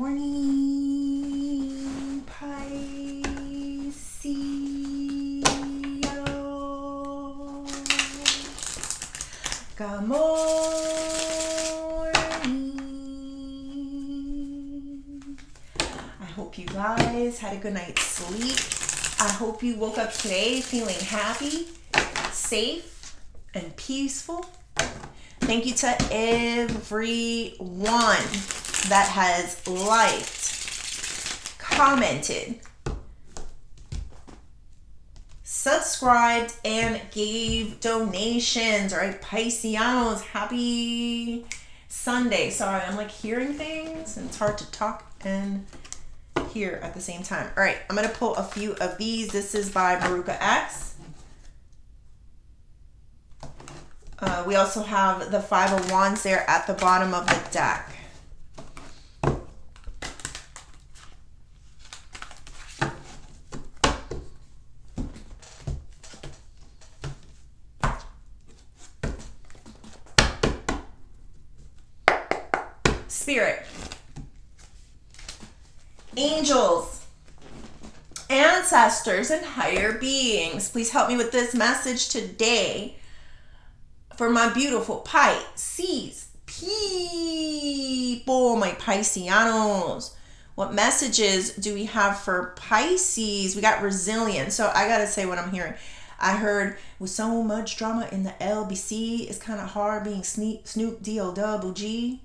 morning, Pisces. Good morning. I hope you guys had a good night's sleep. I hope you woke up today feeling happy, safe, and peaceful. Thank you to everyone that has liked, commented, subscribed, and gave donations. All right, Pisceanos, happy Sunday. Sorry, I'm like hearing things and it's hard to talk and hear at the same time. All right, I'm going to pull a few of these. This is by Maruka X. We also have the Five of Wands there at the bottom of the deck. Spirit, angels, ancestors, and higher beings, please help me with this message today for my beautiful Pisces people, my Pisceanos. What messages do we have for Pisces? We got resilience. So I gotta say what I'm hearing. I heard with so much drama in the LBC, it's kind of hard being Snoop D-O-double-G.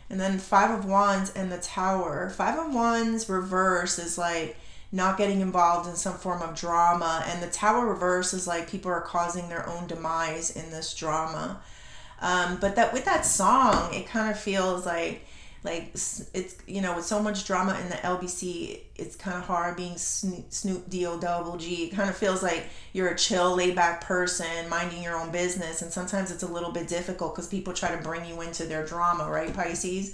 And then Five of Wands and the Tower. Five of Wands reverse is like not getting involved in some form of drama. And the Tower reverse is like people are causing their own demise in this drama. But that with that song, it kind of feels like it's, you know, with so much drama in the LBC, it's kind of hard being Snoop D-O-double-G. It kind of feels like you're a chill, laid back person minding your own business. And sometimes it's a little bit difficult because people try to bring you into their drama, right, Pisces?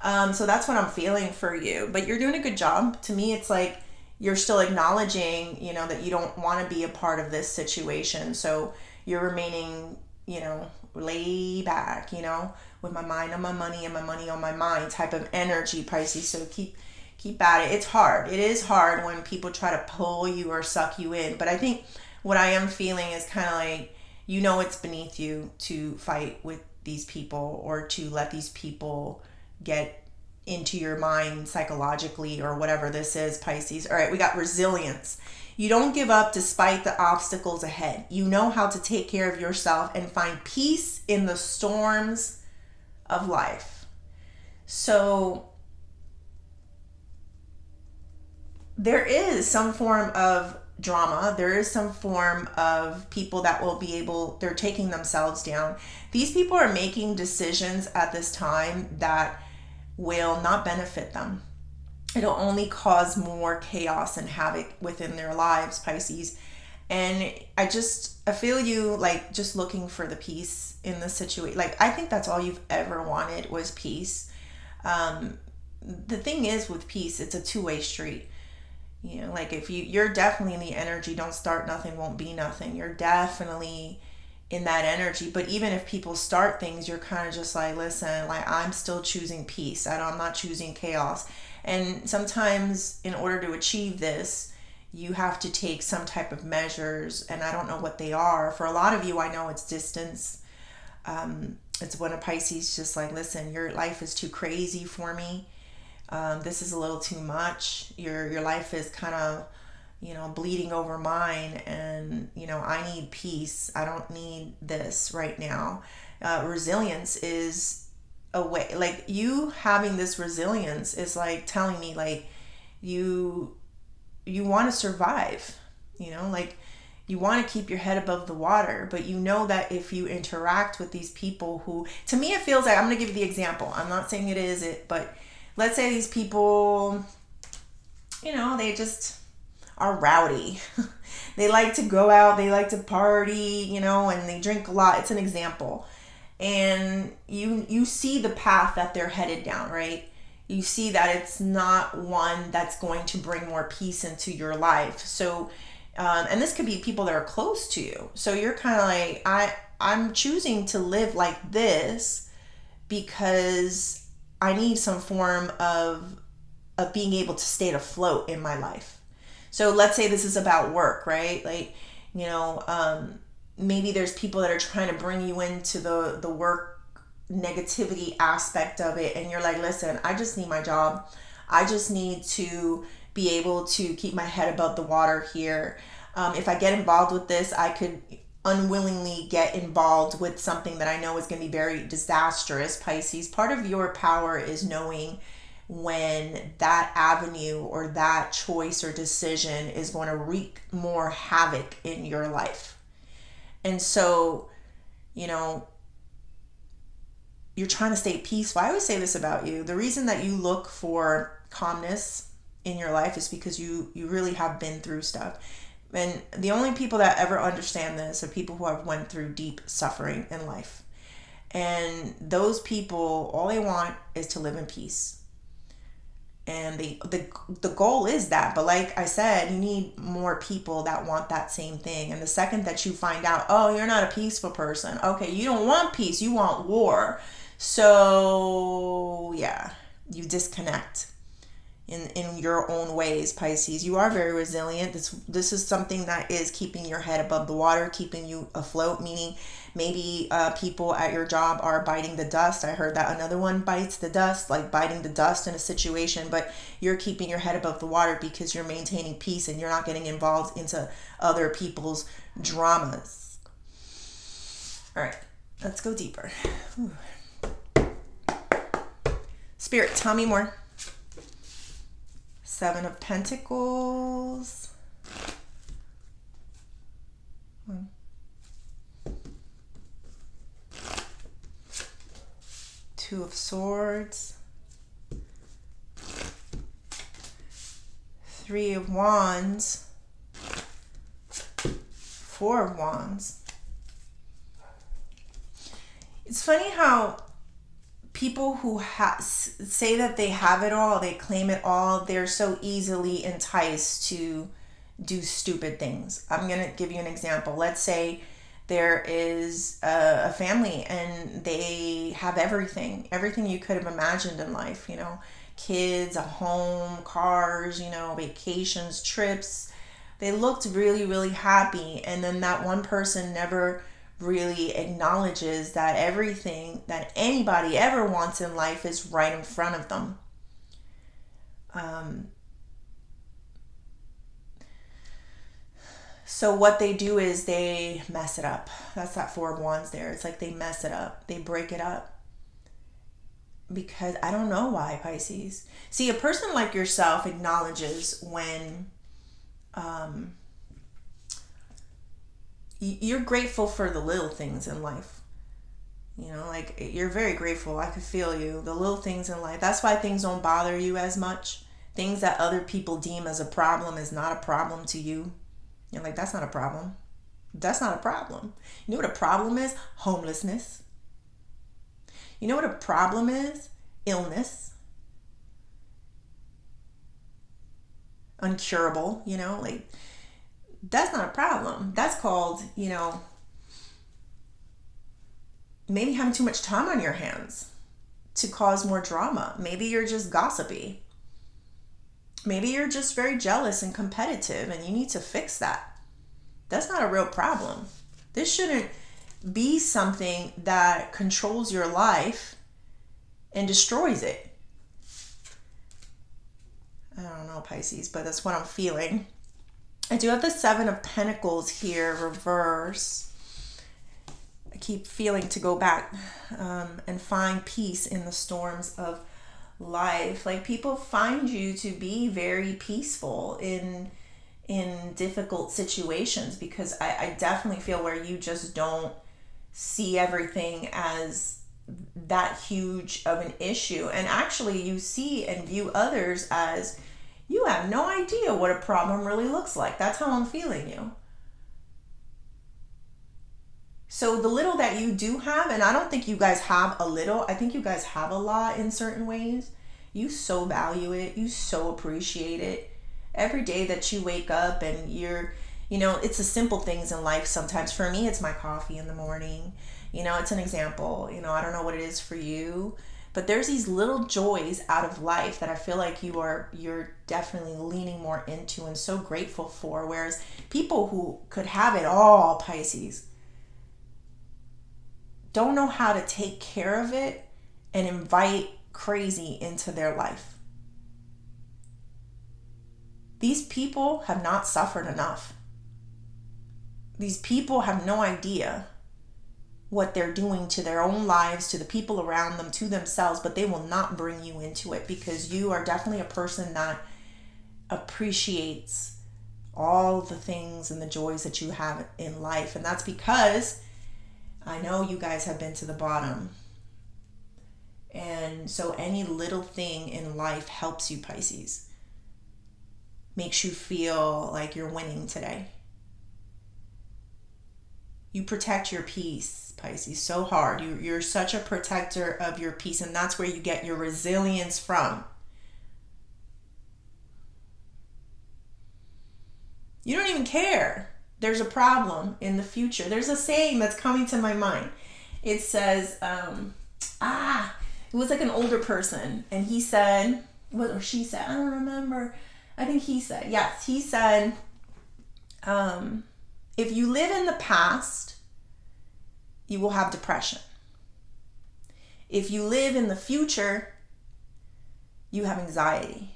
So that's what I'm feeling for you. But you're doing a good job. To me, it's like you're still acknowledging, you know, that you don't want to be a part of this situation. So you're remaining, you know, lay back, you know, with my mind on my money and my money on my mind type of energy, Pisces. So keep at it. It's hard. It is hard when people try to pull you or suck you in. But I think what I am feeling is kind of like, you know, it's beneath you to fight with these people or to let these people get into your mind psychologically or whatever this is, Pisces. All right, we got resilience. You don't give up despite the obstacles ahead. You know how to take care of yourself and find peace in the storms of life. So there is some form of drama. There is some form of people that will be able, they're taking themselves down. These people are making decisions at this time that will not benefit them. It'll only cause more chaos and havoc within their lives, Pisces. And I feel you like just looking for the peace in the situation. Like, I think that's all you've ever wanted was peace. The thing is with peace, it's a two-way street. You know, like if you're definitely in the energy, don't start nothing, won't be nothing. You're definitely in that energy. But even if people start things, you're kind of just like, listen, like I'm still choosing peace. I'm not choosing chaos. And sometimes in order to achieve this, you have to take some type of measures, and I don't know what they are. For a lot of you, I know it's distance. It's when a Pisces just like, listen, your life is too crazy for me. This is a little too much. Your life is kind of, you know, bleeding over mine, and, you know, I need peace. I don't need this right now. Resilience is a way, like you having this resilience is like telling me like you want to survive, you know, like you want to keep your head above the water, but you know that if you interact with these people who, to me, it feels like, I'm going to give you the example. I'm not saying it is it, but let's say these people, you know, they just are rowdy. They like to go out, they like to party, you know, and they drink a lot. It's an example. And you see the path that they're headed down, right? You see that it's not one that's going to bring more peace into your life. So, and this could be people that are close to you. So you're kind of like, I'm choosing to live like this because I need some form of being able to stay afloat in my life. So let's say this is about work, right? Like, you know, maybe there's people that are trying to bring you into the work negativity aspect of it, and you're like, listen, I just need my job. I just need to be able to keep my head above the water here. If I get involved with this, I could unwillingly get involved with something that I know is going to be very disastrous. Pisces, part of your power is knowing when that avenue or that choice or decision is going to wreak more havoc in your life. And so, you know, you're trying to stay peaceful. I always say this about you. The reason that you look for calmness in your life is because you really have been through stuff. And the only people that ever understand this are people who have went through deep suffering in life. And those people, all they want is to live in peace. And the goal is that. But like I said, you need more people that want that same thing. And the second that you find out, oh, you're not a peaceful person. Okay, you don't want peace, you want war. So yeah, you disconnect in your own ways, Pisces. You are very resilient. This is something that is keeping your head above the water, keeping you afloat, meaning maybe people at your job are biting the dust. I heard that another one bites the dust, like biting the dust in a situation, but you're keeping your head above the water because you're maintaining peace and you're not getting involved into other people's dramas. All right, let's go deeper. Ooh. Spirit, tell me more. Seven of Pentacles. Two of Swords. Three of Wands. Four of Wands. It's funny how people who say that they have it all, they claim it all, they're so easily enticed to do stupid things. I'm going to give you an example. Let's say there is a family and they have everything you could have imagined in life, you know, kids, a home, cars, you know, vacations, trips. They looked really, really happy. And then that one person never really acknowledges that everything that anybody ever wants in life is right in front of them. So what they do is they mess it up. That's that Four of Wands there. It's like they mess it up. They break it up. Because I don't know why, Pisces. See, a person like yourself acknowledges when you're grateful for the little things in life. You know, like you're very grateful. I could feel you. The little things in life. That's why things don't bother you as much. Things that other people deem as a problem is not a problem to you. You're like, that's not a problem. That's not a problem. You know what a problem is? Homelessness. You know what a problem is? Illness. Uncurable, you know, like that's not a problem. That's called, you know, maybe having too much time on your hands to cause more drama. Maybe you're just gossipy. Maybe you're just very jealous and competitive and you need to fix that. That's not a real problem. This shouldn't be something that controls your life and destroys it. I don't know, Pisces, but that's what I'm feeling. I do have the Seven of Pentacles here, reverse. I keep feeling to go back and find peace in the storms of life. Like people find you to be very peaceful in difficult situations, because I definitely feel where you just don't see everything as that huge of an issue, and actually you see and view others as you have no idea what a problem really looks like. That's how I'm feeling you. So the little that you do have, and I don't think you guys have a little, I think you guys have a lot in certain ways. You so value it, you so appreciate it. Every day that you wake up and you're, you know, it's the simple things in life sometimes. For me, it's my coffee in the morning. You know, it's an example. You know, I don't know what it is for you, But there's these little joys out of life that I feel like you're definitely leaning more into and so grateful for. Whereas people who could have it all, Pisces, don't know how to take care of it and invite crazy into their life. These people have not suffered enough. These people have no idea what they're doing to their own lives, to the people around them, to themselves, but they will not bring you into it because you are definitely a person that appreciates all the things and the joys that you have in life. And that's because I know you guys have been to the bottom. And so any little thing in life helps you, Pisces. Makes you feel like you're winning today. You protect your peace, Pisces, so hard. You're such a protector of your peace, and that's where you get your resilience from. You don't even care. There's a problem in the future. There's a saying that's coming to my mind. It says, it was like an older person, and he said, or she said, I don't remember. I think he said, yes, he said, if you live in the past, you will have depression. If you live in the future, you have anxiety.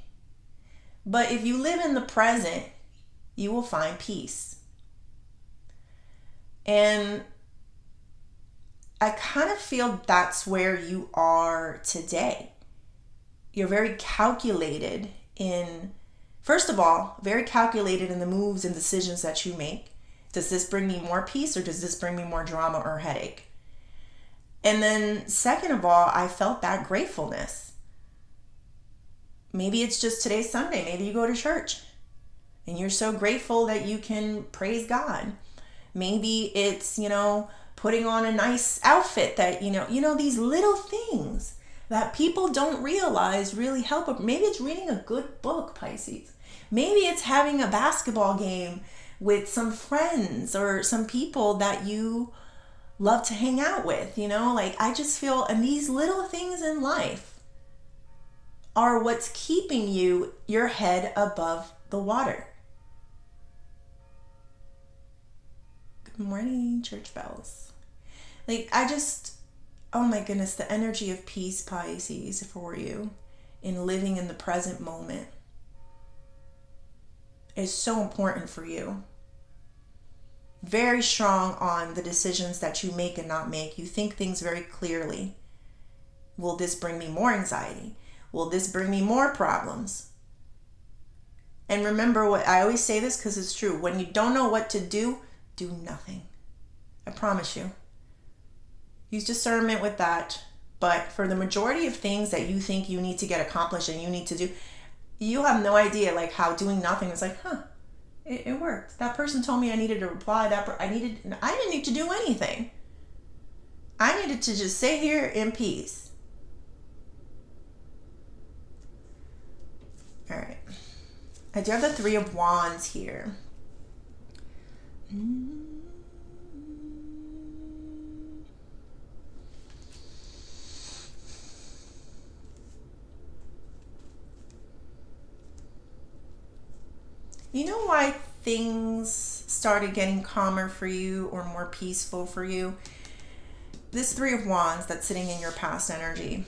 But if you live in the present, you will find peace. And I kind of feel that's where you are today. You're very calculated in, first of all, very calculated in the moves and decisions that you make. Does this bring me more peace or does this bring me more drama or headache? And then second of all, I felt that gratefulness. Maybe it's just today's Sunday. Maybe you go to church and you're so grateful that you can praise God. Maybe it's, putting on a nice outfit that, these little things that people don't realize really help. Maybe it's reading a good book, Pisces. Maybe it's having a basketball game with some friends or some people that you love to hang out with, I just feel, and these little things in life are what's keeping your head above the water. Good morning, church bells. Oh my goodness, the energy of peace, Pisces, for you in living in the present moment is so important for you. Very strong on the decisions that you make and not make. You think things very clearly. Will this bring me more anxiety? Will this bring me more problems? And remember what I always say this because it's true. When you don't know what to do nothing. I promise you. Use discernment with that. But for the majority of things that you think you need to get accomplished and you need to do, you have no idea how doing nothing is it worked. That person told me I needed to reply. I didn't need to do anything. I needed to just sit here in peace. All right. I do have the Three of Wands here. You know why things started getting calmer for you or more peaceful for you? This Three of Wands that's sitting in your past energy.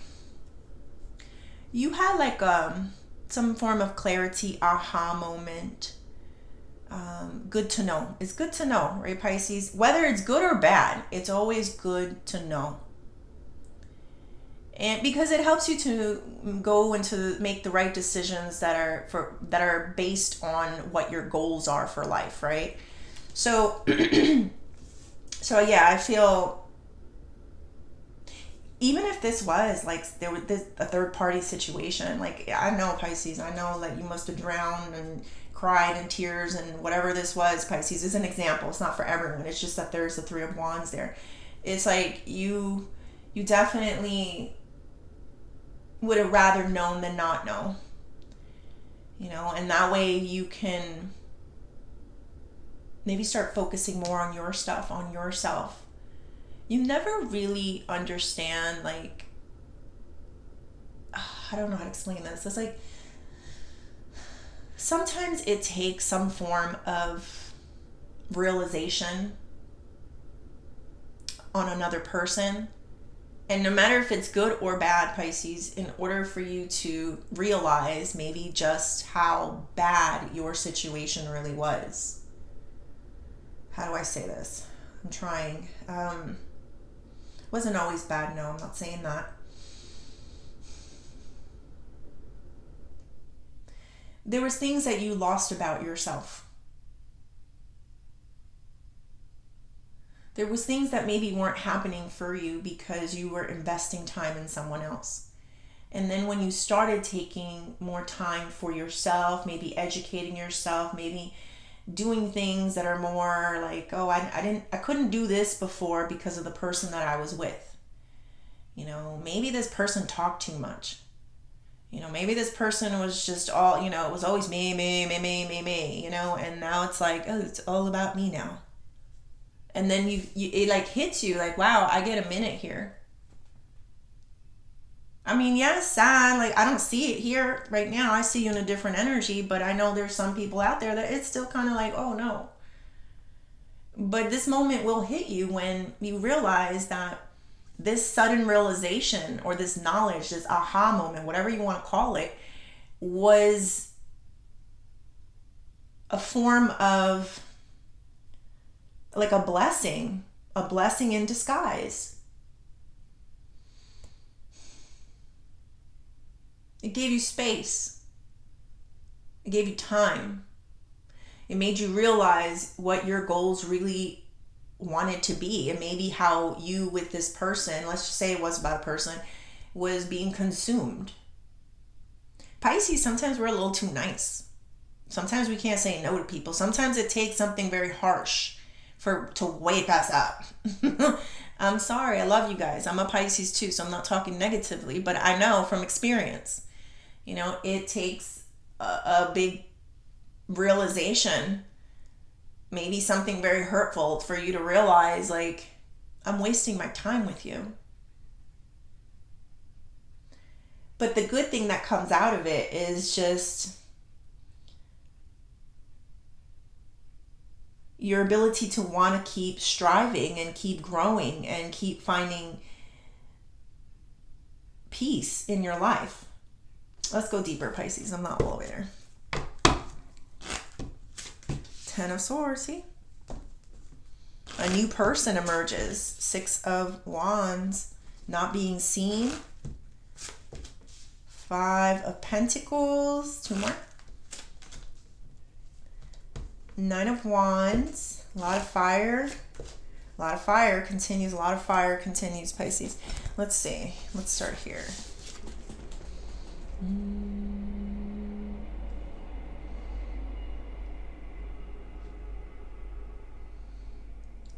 You had some form of clarity, aha moment. Good to know. It's good to know, right, Pisces? Whether it's good or bad, it's always good to know. And because it helps you to go and to make the right decisions that are based on what your goals are for life, right? So yeah, I feel even if this was there was a third party situation, I know, Pisces, I know that you must have drowned and cried in tears and whatever this was, Pisces, is an example. It's not for everyone. It's just that there's the Three of Wands there. It's you definitely would have rather known than not know, and that way you can maybe start focusing more on your stuff, on yourself. You never really understand I don't know how to explain this. It's like sometimes it takes some form of realization on another person. And no matter if it's good or bad, Pisces, in order for you to realize maybe just how bad your situation really was. How do I say this? I'm trying. Wasn't always bad. No, I'm not saying that. There was things that you lost about yourself. There was things that maybe weren't happening for you because you were investing time in someone else. And then when you started taking more time for yourself, maybe educating yourself, maybe doing things that are more like, oh, I couldn't do this before because of the person that I was with. You know, maybe this person talked too much. You know, maybe this person was just all, you know, it was always me, you know, and now it's like, oh, it's all about me now. And then it like hits you like, wow, I get a minute here. I mean, yeah, it's sad. Like, I don't see it here right now. I see you in a different energy, but I know there's some people out there that it's still kind of like, oh no. But this moment will hit you when you realize that this sudden realization or this knowledge, this aha moment, whatever you want to call it, was a form of like a blessing in disguise. It gave you space. It gave you time. It made you realize what your goals really wanted to be, and maybe how you with this person, let's just say it was about a person, was being consumed. Pisces, sometimes we're a little too nice. Sometimes we can't say no to people. Sometimes it takes something very harsh to wake us up. I'm sorry, I love you guys. I'm a Pisces too, so I'm not talking negatively, but I know from experience, you know, it takes a big realization, maybe something very hurtful, for you to realize, like, I'm wasting my time with you. But the good thing that comes out of it is just your ability to want to keep striving and keep growing and keep finding peace in your life. Let's go deeper, Pisces. I'm not all the way there. 10 of Swords, see? A new person emerges. 6 of Wands, not being seen. 5 of Pentacles, 2 more. 9 of Wands, a lot of fire. A lot of fire continues. A lot of fire continues, Pisces. Let's see. Let's start here.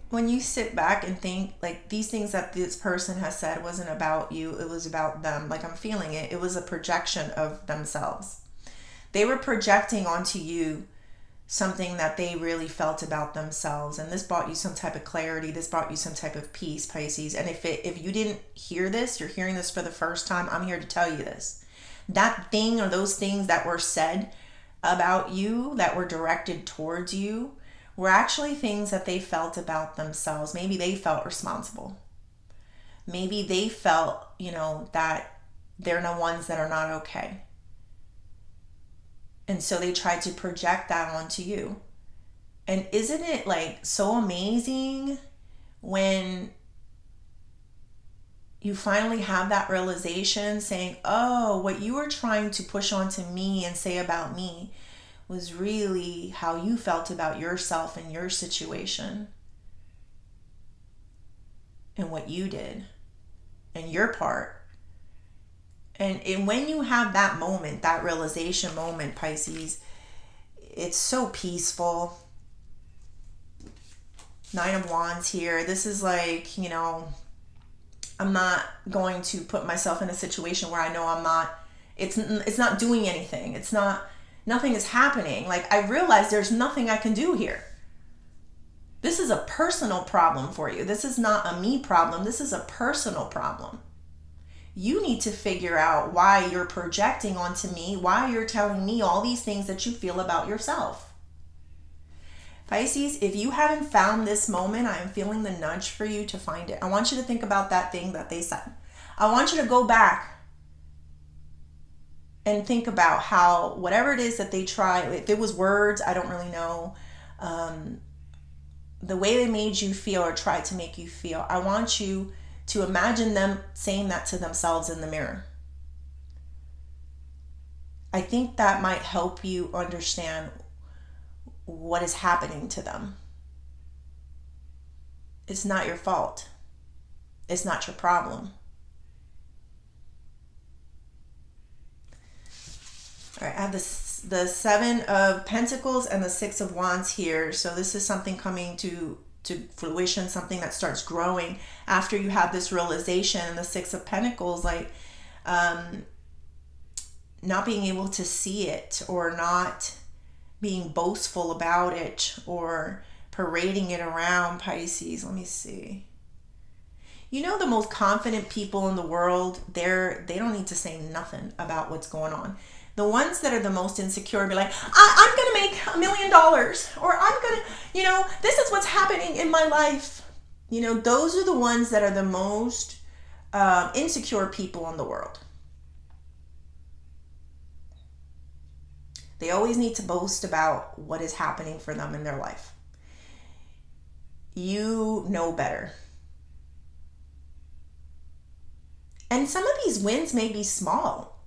When you sit back and think, like, these things that this person has said wasn't about you, it was about them. Like, I'm feeling it. It was a projection of themselves. They were projecting onto you something that they really felt about themselves, and this brought you some type of clarity. This brought you some type of peace, Pisces. And if you didn't hear this, you're hearing this for the first time, I'm here to tell you this. That thing or those things that were said about you, that were directed towards you, were actually things that they felt about themselves. Maybe they felt responsible. Maybe they felt, you know, that they're the ones that are not okay. And so they tried to project that onto you. And isn't it like so amazing when you finally have that realization, saying, oh, what you were trying to push onto me and say about me was really how you felt about yourself and your situation and what you did and your part. And when you have that moment, that realization moment, Pisces, it's so peaceful. 9 of Wands here. This is like, you know, I'm not going to put myself in a situation where I know I'm not, it's not doing anything. Nothing is happening. Like, I realize there's nothing I can do here. This is a personal problem for you. This is not a me problem. This is a personal problem. You need to figure out why you're projecting onto me, why you're telling me all these things that you feel about yourself. Pisces, if you haven't found this moment, I am feeling the nudge for you to find it. I want you to think about that thing that they said. I want you to go back and think about how whatever it is that they try, if it was words, I don't really know, the way they made you feel or tried to make you feel, I want you to imagine them saying that to themselves in the mirror. I think that might help you understand what is happening to them. It's not your fault. It's not your problem. All right, I have the Seven of Pentacles and the Six of Wands here. So this is something coming to fruition, something that starts growing after you have this realization. And the Six of Pentacles, like not being able to see it, or not being boastful about it, or parading it around, Pisces. Let me see. You know, the most confident people in the world, they don't need to say nothing about what's going on. The ones that are the most insecure be like, I'm going to make $1 million, or I'm going to, this is what's happening in my life. Those are the ones that are the most insecure people in the world. They always need to boast about what is happening for them in their life. You know better. And some of these wins may be small.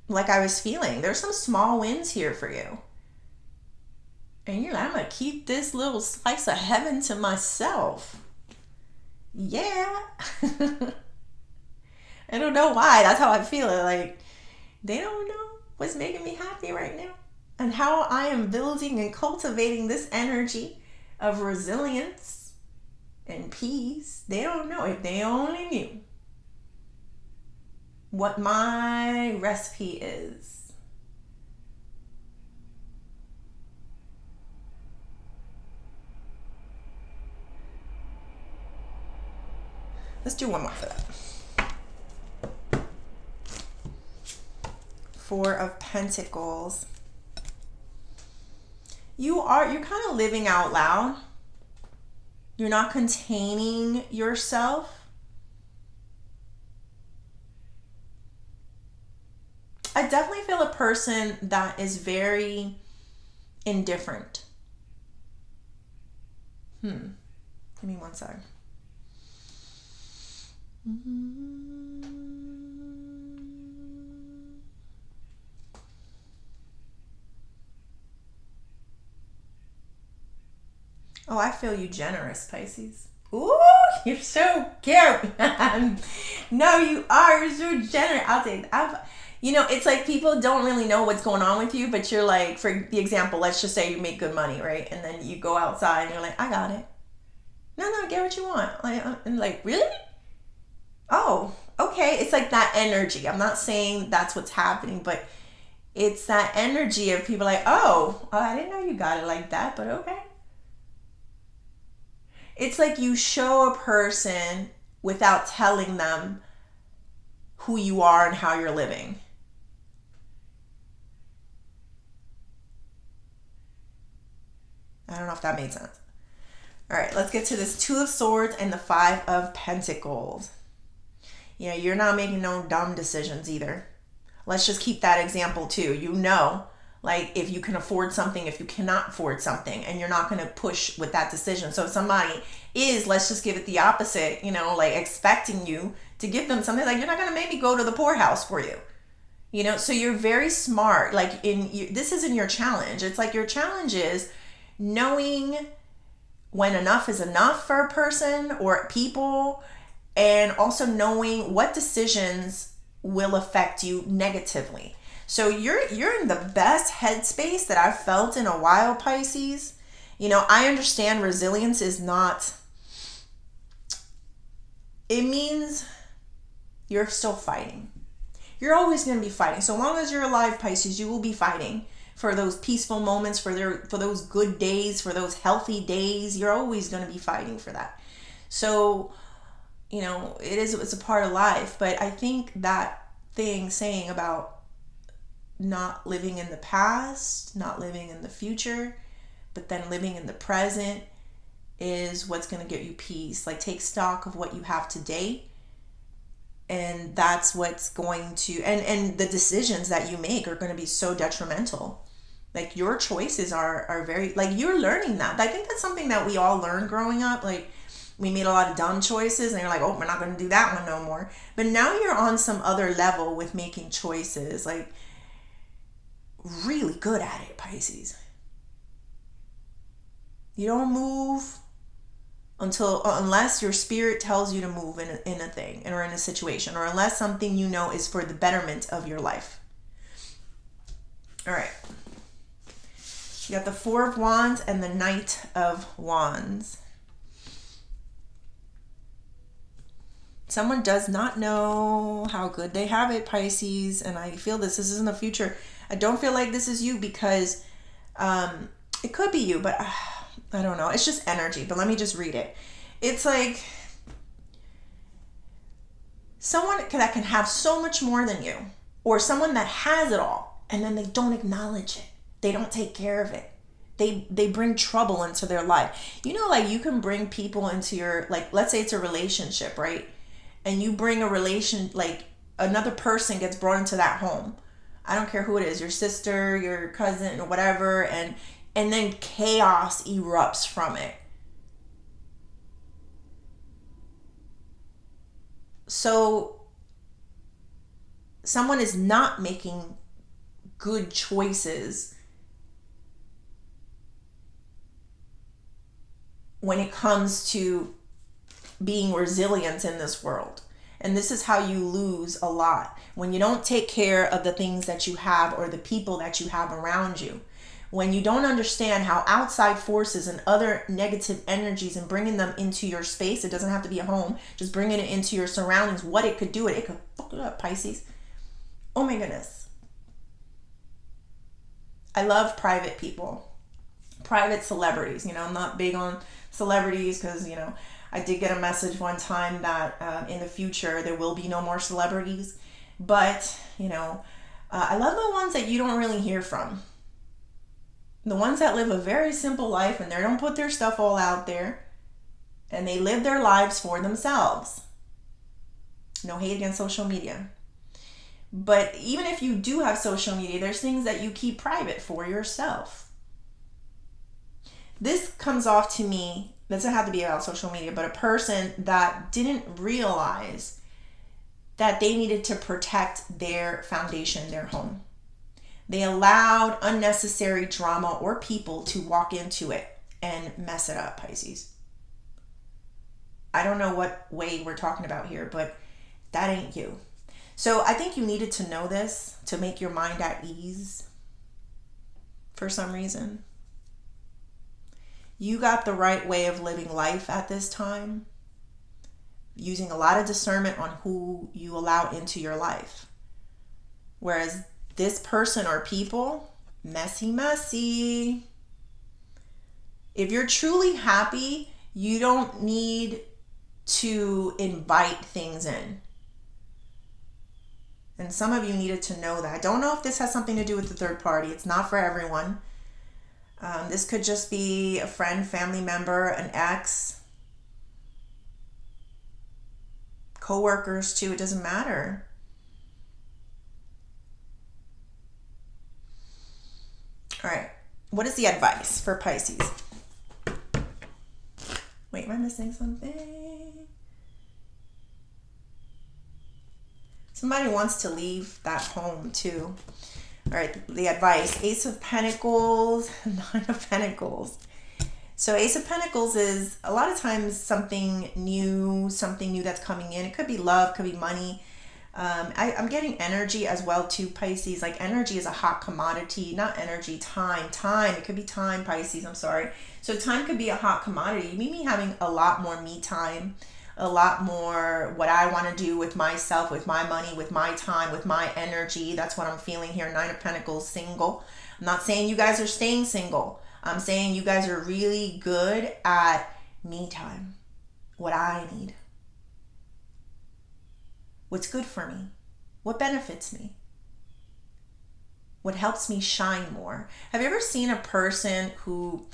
Like I was feeling, there's some small wins here for you. And you're like, I'm going to keep this little slice of heaven to myself. Yeah. I don't know why. That's how I feel. Like, they don't know what's making me happy right now, and how I am building and cultivating this energy of resilience and peace. They don't know. If they only knew what my recipe is. Let's do one more for that. Four of Pentacles. You're kind of living out loud. You're not containing yourself. I definitely feel a person that is very indifferent. Give me one second. Oh, I feel you generous, Pisces. Ooh, you're so cute. No, you are. You're so generous. I'll take that. It's like people don't really know what's going on with you, but you're like, for the example, let's just say you make good money, right? And then you go outside and you're like, I got it. No, get what you want. And like, really? Oh, okay. It's like that energy. I'm not saying that's what's happening, but it's that energy of people like, oh, I didn't know you got it like that, but okay. It's like you show a person without telling them who you are and how you're living. I don't know if that made sense. All right, let's get to this Two of Swords and the Five of Pentacles. Yeah, you're not making no dumb decisions either. Let's just keep that example too. Like if you can afford something, if you cannot afford something, and you're not going to push with that decision. So if somebody is, let's just give it the opposite, like expecting you to give them something, like you're not going to make me go to the poorhouse for you. So you're very smart. Like this isn't your challenge. It's like your challenge is knowing when enough is enough for a person or people, and also knowing what decisions will affect you negatively. So you're in the best headspace that I've felt in a while, Pisces. I understand resilience is not, it means you're still fighting. You're always going to be fighting. So long as you're alive, Pisces, you will be fighting for those peaceful moments, for those good days, for those healthy days. You're always going to be fighting for that. So it's a part of life. But I think that thing saying about not living in the past, not living in the future, but then living in the present is what's going to get you peace. Like, take stock of what you have today, and that's what's going to, and the decisions that you make are going to be so detrimental. Like, your choices are very, like, you're learning that. I think that's something that we all learned growing up. Like, we made a lot of dumb choices and you're like, oh, we're not going to do that one no more. But now you're on some other level with making choices, like, really good at it, Pisces. You don't move unless your spirit tells you to move in a thing or in a situation, or unless something is for the betterment of your life. All right. You got the Four of Wands and the Knight of Wands. Someone does not know how good they have it, Pisces, and I feel this is in the future. I don't feel like this is you, because it could be you, but I don't know. It's just energy, but let me just read it. It's like someone that can have so much more than you, or someone that has it all, and then they don't acknowledge it. They don't take care of it. They bring trouble into their life. Like, you can bring people into your, like, let's say it's a relationship, right? And you bring like another person gets brought into that home. I don't care who it is, your sister, your cousin, or whatever, and then chaos erupts from it. So someone is not making good choices when it comes to being resilient in this world. And this is how you lose a lot. When you don't take care of the things that you have or the people that you have around you. When you don't understand how outside forces and other negative energies, and bringing them into your space, it doesn't have to be a home, just bringing it into your surroundings, what it could do, it could fuck it up, Pisces. Oh my goodness. I love private people, private celebrities. I'm not big on celebrities because, I did get a message one time that in the future there will be no more celebrities. But, I love the ones that you don't really hear from. The ones that live a very simple life and they don't put their stuff all out there, and they live their lives for themselves. No hate against social media. But even if you do have social media, there's things that you keep private for yourself. This comes off to me, doesn't have to be about social media, but a person that didn't realize that they needed to protect their foundation, their home. They allowed unnecessary drama or people to walk into it and mess it up, Pisces. I don't know what way we're talking about here, but that ain't you. So I think you needed to know this to make your mind at ease for some reason. You got the right way of living life at this time, using a lot of discernment on who you allow into your life. Whereas this person or people, messy. If you're truly happy, you don't need to invite things in. And some of you needed to know that. I don't know if this has something to do with the third party. It's not for everyone. This could just be a friend, family member, an ex, co-workers too. It doesn't matter. All right. What is the advice for Pisces? Wait, am I missing something? Somebody wants to leave that home too. All right, the advice. Ace of Pentacles, Nine of Pentacles. So Ace of Pentacles is a lot of times something new that's coming in. It could be love, could be money. I'm getting energy as well too, Pisces. Like, energy is a hot commodity. Not energy, time. It could be time, Pisces. I'm sorry. So time could be a hot commodity. You meet me having a lot more me time, a lot more what I want to do with myself, with my money, with my time, with my energy. That's what I'm feeling here. Nine of Pentacles, single. I'm not saying you guys are staying single. I'm saying you guys are really good at me time, what I need. What's good for me? What benefits me? What helps me shine more? Have you ever seen a person who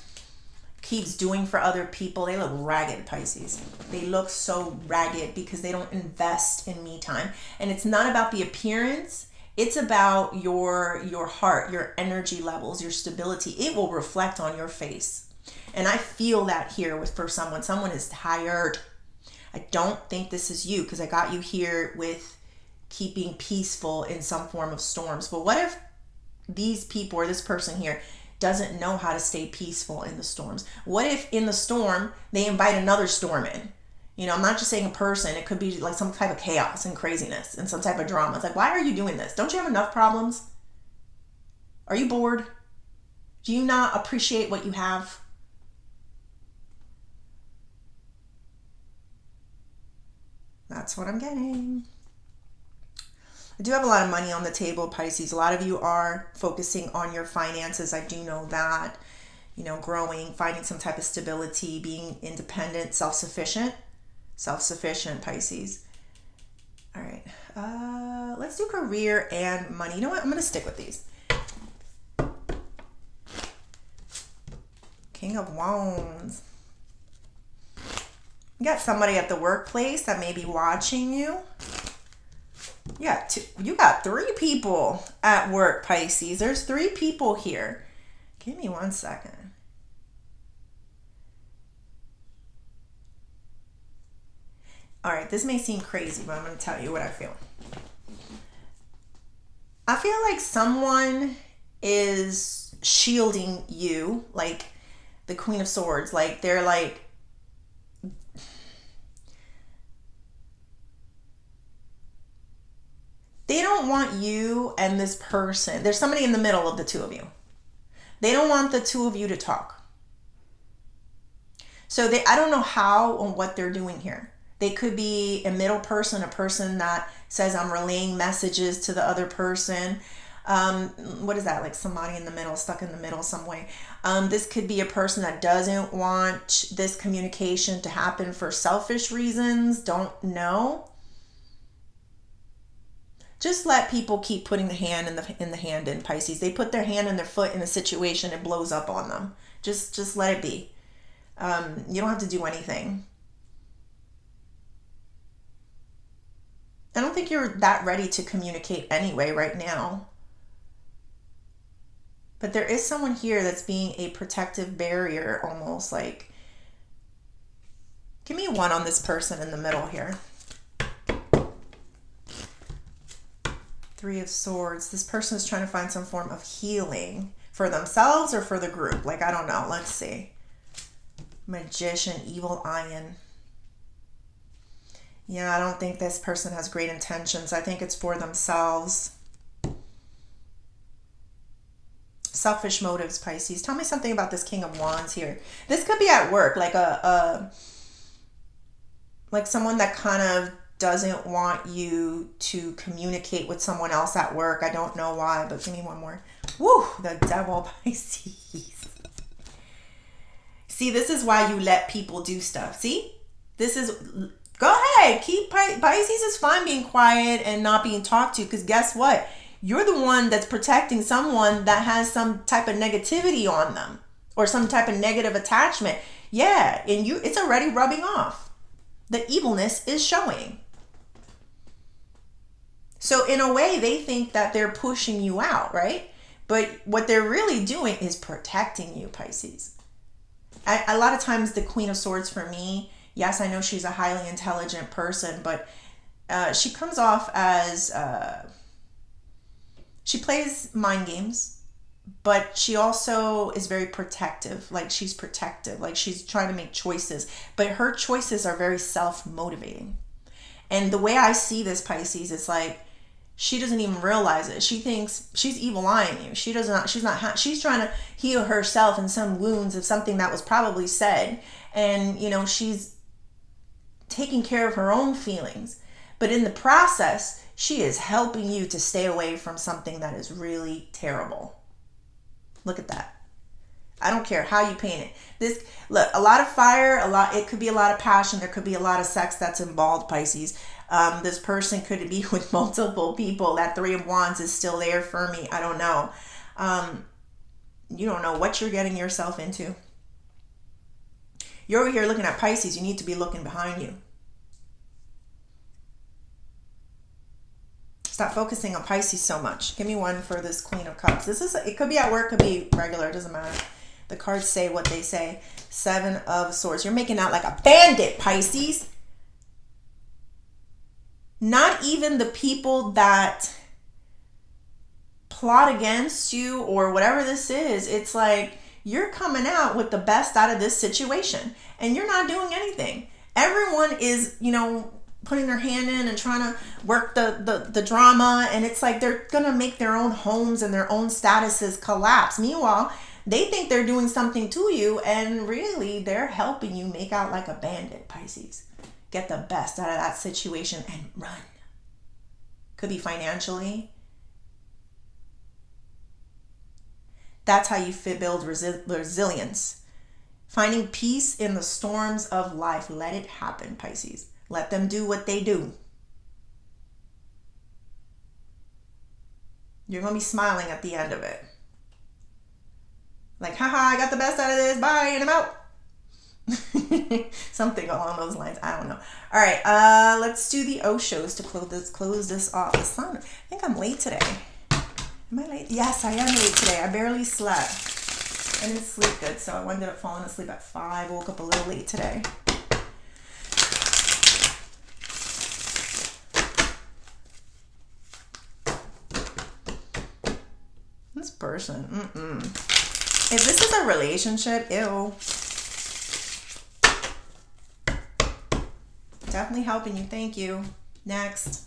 keeps doing for other people? They look ragged, Pisces. They look so ragged because they don't invest in me time. And it's not about the appearance. It's about your heart, your energy levels, your stability. It will reflect on your face. And I feel that here for someone. Someone is tired. I don't think this is you, because I got you here with keeping peaceful in some form of storms. But what if these people, or this person here, doesn't know how to stay peaceful in the storms? What if in the storm they invite another storm in? You know, I'm not just saying a person. It could be like some type of chaos and craziness and some type of drama. It's like, why are you doing this? Don't you have enough problems? Are you bored? Do you not appreciate what you have? That's what I'm getting. I do have a lot of money on the table, Pisces. A lot of you are focusing on your finances. I do know that. You know, growing, finding some type of stability, being independent, self-sufficient. Self-sufficient, Pisces. All right. Let's do career and money. You know what? I'm going to stick with these. King of Wands. You got somebody at the workplace that may be watching you. You got 3 people at work, Pisces. There's 3 people here. Give me 1 second. All right, this may seem crazy, but I'm going to tell you what I feel. I feel like someone is shielding you, like the Queen of Swords. Like they're like, they don't want you and this person. There's somebody in the middle of the two of you. They don't want the two of you to talk. So I don't know how or what they're doing here. They could be a middle person, a person that says, I'm relaying messages to the other person. What is that? Like somebody in the middle, stuck in the middle some way. This could be a person that doesn't want this communication to happen for selfish reasons. Don't know. Just let people keep putting the hand in the hand in, Pisces. They put their hand and their foot in a situation, it blows up on them. Just let it be. You don't have to do anything. I don't think you're that ready to communicate anyway right now. But there is someone here that's being a protective barrier, almost like. Give me 1 on this person in the middle here. 3 of Swords. This person is trying to find some form of healing for themselves or for the group. Like, I don't know. Let's see. Magician, Evil Iron. Yeah, I don't think this person has great intentions. I think it's for themselves. Selfish motives, Pisces. Tell me something about this King of Wands here. This could be at work, like like someone that kind of doesn't want you to communicate with someone else at work. I don't know why, but give me 1 more. Woo, the Devil, Pisces. See, this is why you let people do stuff. See? This is... Go ahead. Pisces is fine being quiet and not being talked to, because guess what? You're the one that's protecting someone that has some type of negativity on them or some type of negative attachment. Yeah, and it's already rubbing off. The evilness is showing. So in a way, they think that they're pushing you out, right? But what they're really doing is protecting you, Pisces. A lot of times the Queen of Swords for me, yes, I know she's a highly intelligent person, but she comes off as... she plays mind games, but she also is very protective. Like she's protective, like she's trying to make choices, but her choices are very self-motivating. And the way I see this, Pisces, it's like she doesn't even realize it. She thinks she's evil eyeing you. She's trying to heal herself in some wounds of something that was probably said. And, you know, she's taking care of her own feelings. But in the process, she is helping you to stay away from something that is really terrible. Look at that. I don't care how you paint it. Look, a lot of fire, it could be a lot of passion. There could be a lot of sex that's involved, Pisces. This person could be with multiple people. That Three of Wands is still there for me. I don't know. You don't know what you're getting yourself into. You're over here looking at Pisces. You need to be looking behind you. Stop focusing on Pisces so much. Give me one for this Queen of Cups. It could be at work, could be regular, it doesn't matter. The cards say what they say. Seven of Swords. You're making out like a bandit, Pisces. Not even the people that plot against you or whatever this is. It's like you're coming out with the best out of this situation and you're not doing anything. Everyone is, putting their hand in and trying to work the drama, and it's like they're gonna make their own homes and their own statuses collapse. Meanwhile, they think they're doing something to you, and really they're helping you make out like a bandit, Pisces. Get the best out of that situation and run. Could be financially. That's how you build resilience. Finding peace in the storms of life. Let it happen, Pisces. Let them do what they do. You're going to be smiling at the end of it. Like, haha, I got the best out of this. Bye, and I'm out. Something along those lines. I don't know. All right, let's do the Oshos to close this off. The sun. I think I'm late today. Am I late? Yes, I am late today. I barely slept. I didn't sleep good, so I ended up falling asleep at 5. Woke up a little late today. This person, If this is a relationship, ew. Definitely helping you, thank you. Next.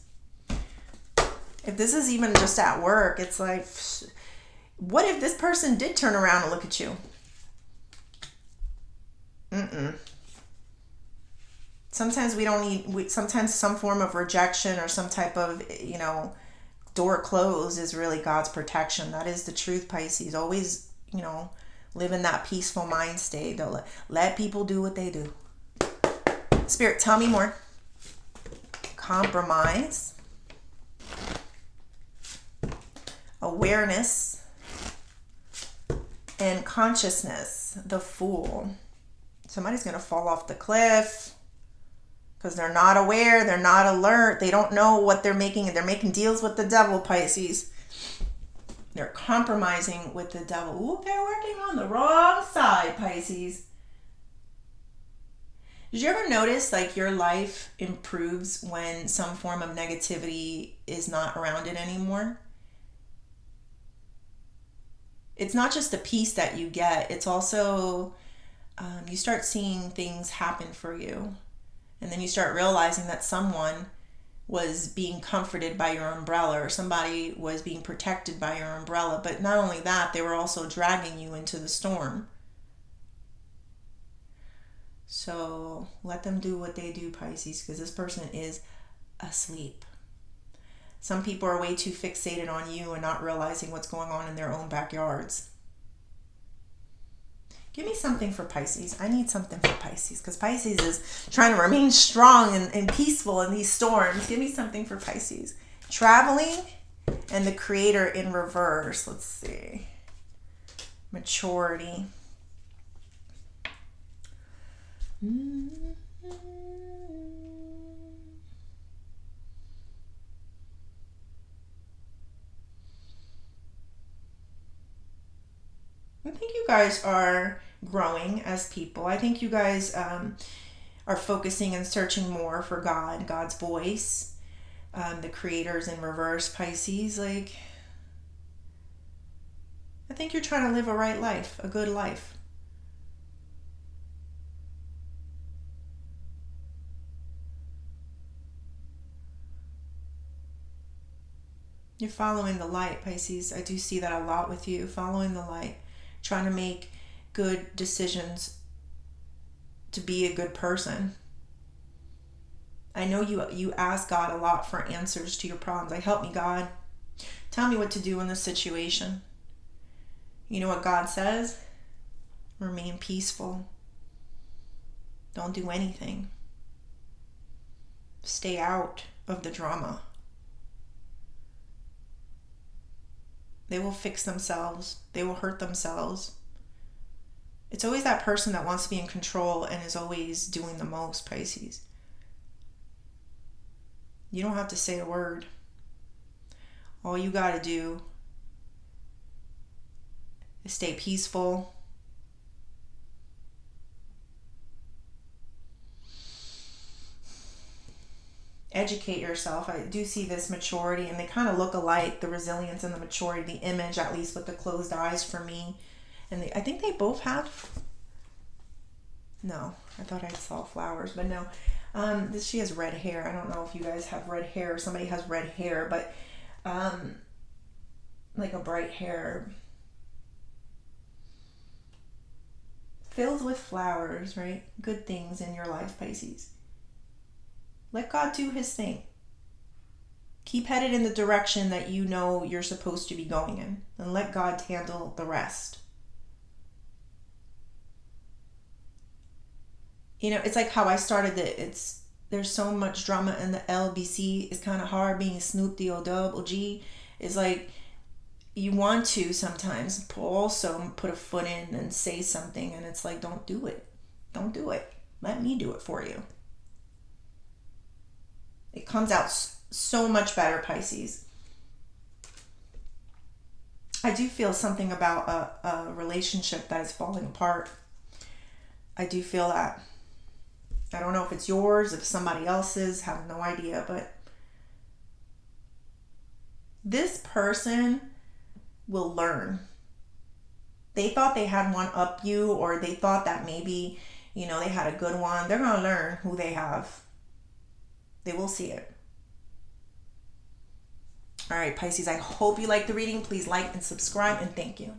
If this is even just at work, it's like, what if this person did turn around and look at you? Sometimes sometimes some form of rejection or some type of, door closed is really God's protection. That is the truth, Pisces. Always, live in that peaceful mind state. Don't let people do what they do. Spirit, tell me more. Compromise. Awareness. And consciousness. The Fool. Somebody's going to fall off the cliff. Because they're not aware, they're not alert, they don't know what they're making. They're making deals with the devil, Pisces. They're compromising with the devil. Ooh, they're working on the wrong side, Pisces. Did you ever notice like your life improves when some form of negativity is not around it anymore? It's not just the peace that you get, it's also you start seeing things happen for you. And then you start realizing that someone was being comforted by your umbrella or somebody was being protected by your umbrella. But not only that, they were also dragging you into the storm. So let them do what they do, Pisces, because this person is asleep. Some people are way too fixated on you and not realizing what's going on in their own backyards. Give me something for Pisces. I need something for Pisces because Pisces is trying to remain strong and peaceful in these storms. Give me something for Pisces. Traveling and the Creator in reverse. Let's see. Maturity. I think you guys are growing as people. I think you guys are focusing and searching more for God's voice. The Creator's in reverse, Pisces. Like, I think you're trying to live a right life, a good life. You're following the light, Pisces. I do see that a lot with you, following the light. Trying to make good decisions to be a good person. I know you ask God a lot for answers to your problems. Like, help me, God. Tell me what to do in this situation. You know what God says? Remain peaceful. Don't do anything. Stay out of the drama. They will fix themselves. They will hurt themselves. It's always that person that wants to be in control and is always doing the most, Pisces. You don't have to say a word. All you got to do is stay peaceful. Educate yourself. I do see this maturity, and they kind of look alike, the resilience and the maturity, the image, at least with the closed eyes for me. And I think they both have, no, I thought I saw flowers, but no. She has red hair. I don't know if you guys have red hair, or somebody has red hair, but like a bright hair filled with flowers, right? Good things in your life, Pisces. Let God do his thing. Keep headed in the direction that you know you're supposed to be going in, and let God handle the rest. You know, it's like how I started it. There's so much drama in the LBC. It's kind of hard being Snoop D-O-double-G. It's like you want to sometimes also put a foot in and say something, and it's like, don't do it. Don't do it. Let me do it for you. It comes out so much better, Pisces. I do feel something about a relationship that is falling apart. I do feel that. I don't know if it's yours, if somebody else's, have no idea, but this person will learn. They thought they had one up you, or they thought that maybe, they had a good one. They're going to learn who they have. They will see it. All right, Pisces, I hope you liked the reading. Please like and subscribe, and thank you.